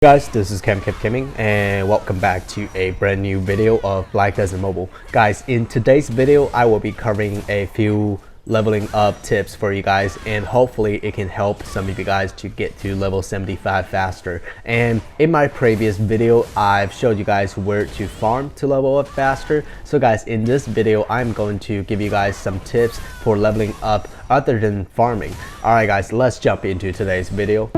Guys, this is Cam Gaming and welcome back to a brand new video of Black Desert Mobile. Guys, in today's video I will be covering a few leveling up tips for you guys, and hopefully it can help some of you guys to get to level 75 faster. And in my previous video I've showed you guys where to farm to level up faster. So guys, in this video I'm going to give you guys some tips for leveling up other than farming. Alright guys, let's jump into today's video.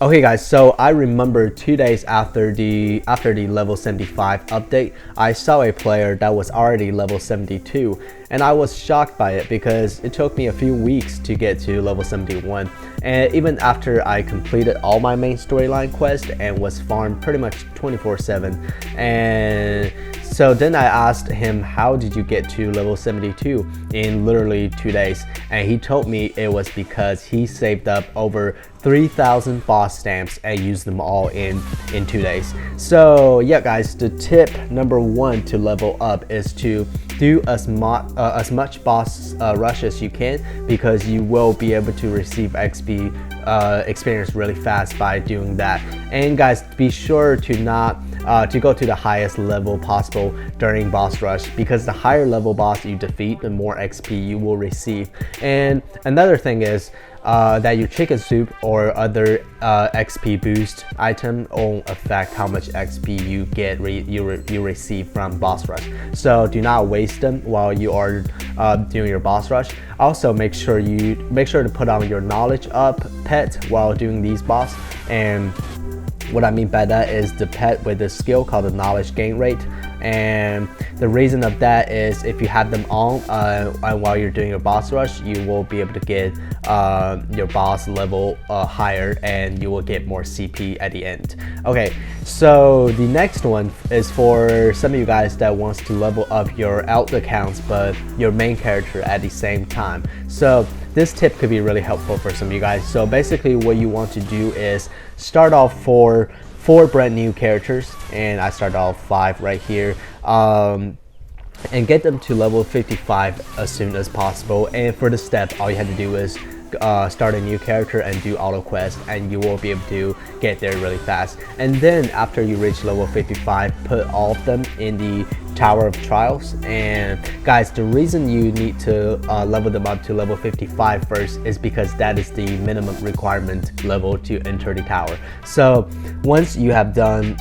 Okay guys, so I remember 2 days after the level 75 update, I saw a player that was already level 72, and I was shocked by it because it took me a few weeks to get to level 71. And even after I completed all my main storyline quests and was farmed pretty much 24/7, and so then I asked him, how did you get to level 72 in literally 2 days? And he told me it was because he saved up over 3,000 boss stamps and used them all in 2 days. So yeah guys, the tip number one to level up is to do as much boss rush as you can, because you will be able to receive XP experience really fast by doing that. And guys, be sure to not to go to the highest level possible during boss rush, because the higher level boss you defeat, the more XP you will receive. And another thing is that your chicken soup or other XP boost item won't affect how much XP you get you receive from boss rush. So do not waste them while you are doing your boss rush. Also make sure to put on your knowledge up pet while doing these boss. And what I mean by that is the pet with the skill called the knowledge gain rate. And the reason of that is if you have them on while you're doing your boss rush, you will be able to get your boss level higher, and you will get more CP at the end. Okay, so the next one is for some of you guys that wants to level up your alt accounts but your main character at the same time. So this tip could be really helpful for some of you guys. So basically what you want to do is start off for 4 brand new characters, and I started off 5 right here, and get them to level 55 as soon as possible. And for the step, all you have to do is start a new character and do auto quest, and you will be able to get there really fast. And then after you reach level 55, put all of them in the Tower of Trials. And guys, the reason you need to level them up to level 55 first is because that is the minimum requirement level to enter the tower. So once you have done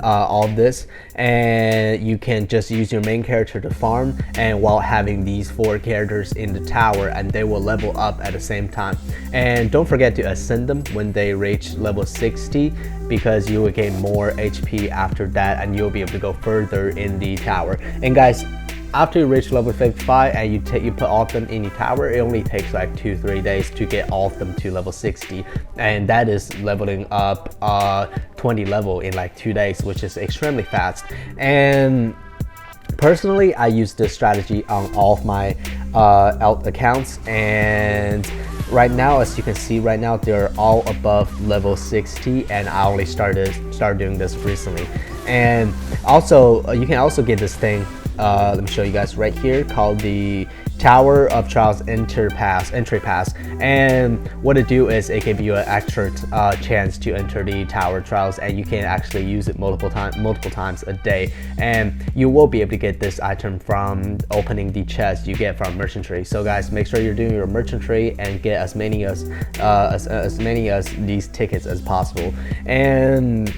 all this, and you can just use your main character to farm, and while having these 4 characters in the tower, and they will level up at the same time. And don't forget to ascend them when they reach level 60, because you will gain more HP after that, and you'll be able to go further in the tower. And guys, after you reach level 55 and you put all of them in the tower, it only takes like 2-3 days to get all of them to level 60, and that is leveling up 20 level in like 2 days, which is extremely fast. And personally, I use this strategy on all of my alt accounts, and right now, as you can see right now, they're all above level 60, and I only started doing this recently. And also you can also get this thing, let me show you guys right here, called the Tower of Trials entry pass. And what it do is it give you an extra chance to enter the Tower of Trials, and you can actually use it multiple times a day. And you will be able to get this item from opening the chest you get from merchantry. So guys, make sure you're doing your merchantry and get as many as these tickets as possible. And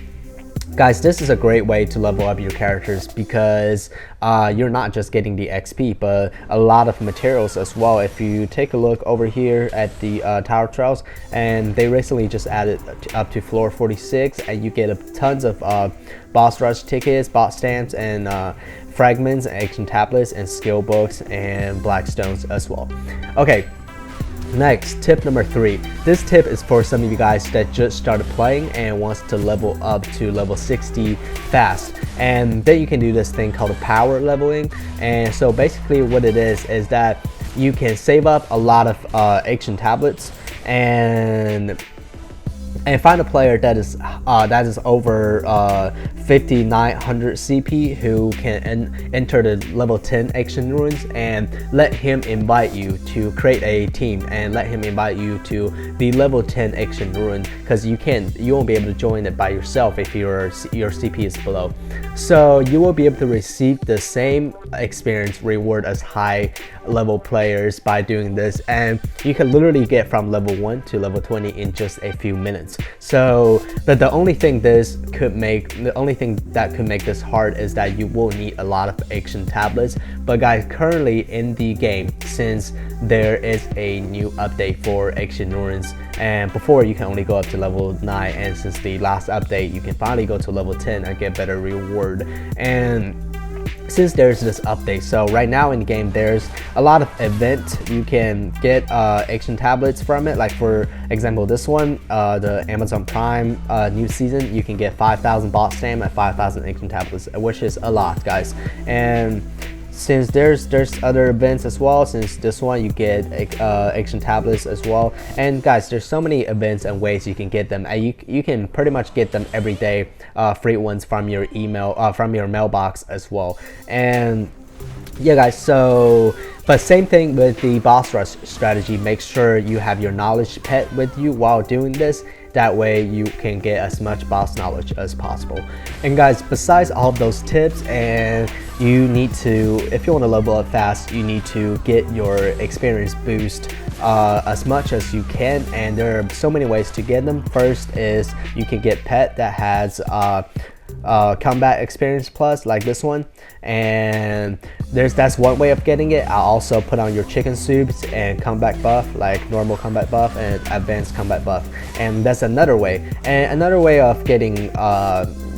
guys, this is a great way to level up your characters, because you're not just getting the XP, but a lot of materials as well. If you take a look over here at the Tower Trials, and they recently just added up to floor 46, and you get tons of boss rush tickets, boss stamps, and fragments, ancient tablets, and skill books, and black stones as well. Okay. Next, tip number 3. This tip is for some of you guys that just started playing and wants to level up to level 60 fast. And then you can do this thing called power leveling. And so basically what it is that you can save up a lot of ancient tablets, and and find a player that is over 5900 CP who can enter the level 10 Ancient Ruins, and let him invite you to create a team, and let him invite you to the level 10 Ancient Ruin, because you won't be able to join it by yourself if your CP is below. So you will be able to receive the same experience reward as high level players by doing this, and you can literally get from level 1 to level 20 in just a few minutes. So, but the only thing that could make this hard is that you will need a lot of ancient tablets. But guys, currently in the game, since there is a new update for Ancient Ruins, and before you can only go up to level 9, and since the last update you can finally go to level 10 and get better reward. And since there's this update, so right now in the game there's a lot of events you can get ancient tablets from it. Like for example, this one, the Amazon Prime new season, you can get 5,000 bot stamina and 5,000 ancient tablets, which is a lot, guys. And since there's other events as well, since this one you get ancient tablets as well. And guys, there's so many events and ways you can get them, and you can pretty much get them every day, free ones from your email, from your mailbox as well. And yeah guys, so but same thing with the boss rush strategy. Make sure you have your knowledge pet with you while doing this. That way you can get as much boss knowledge as possible. And guys, besides all of those tips, and you need to, if you want to level up fast, you need to get your experience boost as much as you can, and there are so many ways to get them. First is you can get pet that has combat experience plus, like this one, and that's one way of getting it. I'll also put on your chicken soups and combat buff, like normal combat buff and advanced combat buff, and that's another way. And another way of getting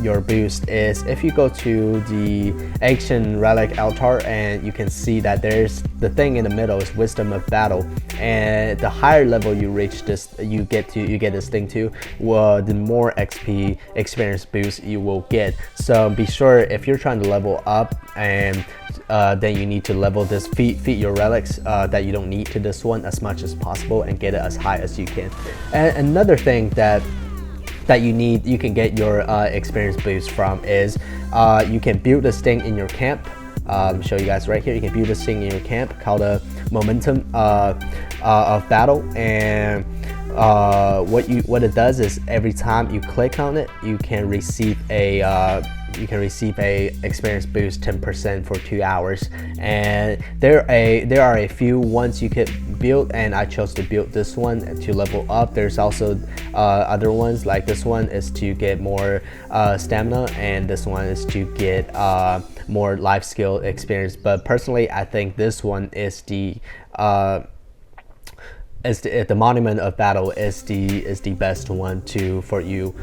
your boost is if you go to the Ancient Relic altar, and you can see that there's the thing in the middle is Wisdom of Battle, and the higher level you reach this, you get this thing too, well, the more XP experience boost you will get. So be sure, if you're trying to level up, and then you need to level this, feed your relics that you don't need to this one as much as possible, and get it as high as you can. And another thing that you can get your experience boost from is you can build this thing in your camp. Show you guys right here. You can build this thing in your camp called a momentum of battle, and what it does is every time you click on it, you can receive a experience boost 10% for 2 hours. And there are a few ones you could build, and I chose to build this one to level up. There's also other ones, like this one is to get more stamina, and this one is to get more life skill experience. But personally, I think this one is the Monument of Battle is the best one for you,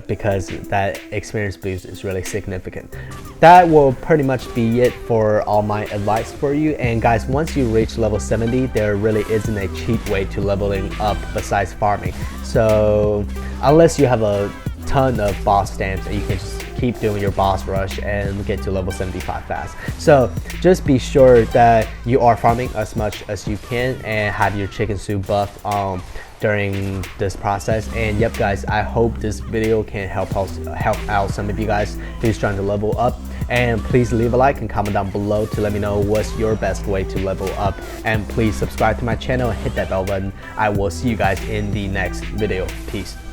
because that experience boost is really significant. That will pretty much be it for all my advice for you. And guys, once you reach level 70, there really isn't a cheap way to leveling up besides farming. So unless you have a ton of boss stamps, you can just keep doing your boss rush and get to level 75 fast. So just be sure that you are farming as much as you can, and have your chicken soup buff during this process. And yep guys, I hope this video can help out some of you guys who's trying to level up. And please leave a like and comment down below to let me know what's your best way to level up. And please subscribe to my channel and hit that bell button. I will see you guys in the next video. Peace.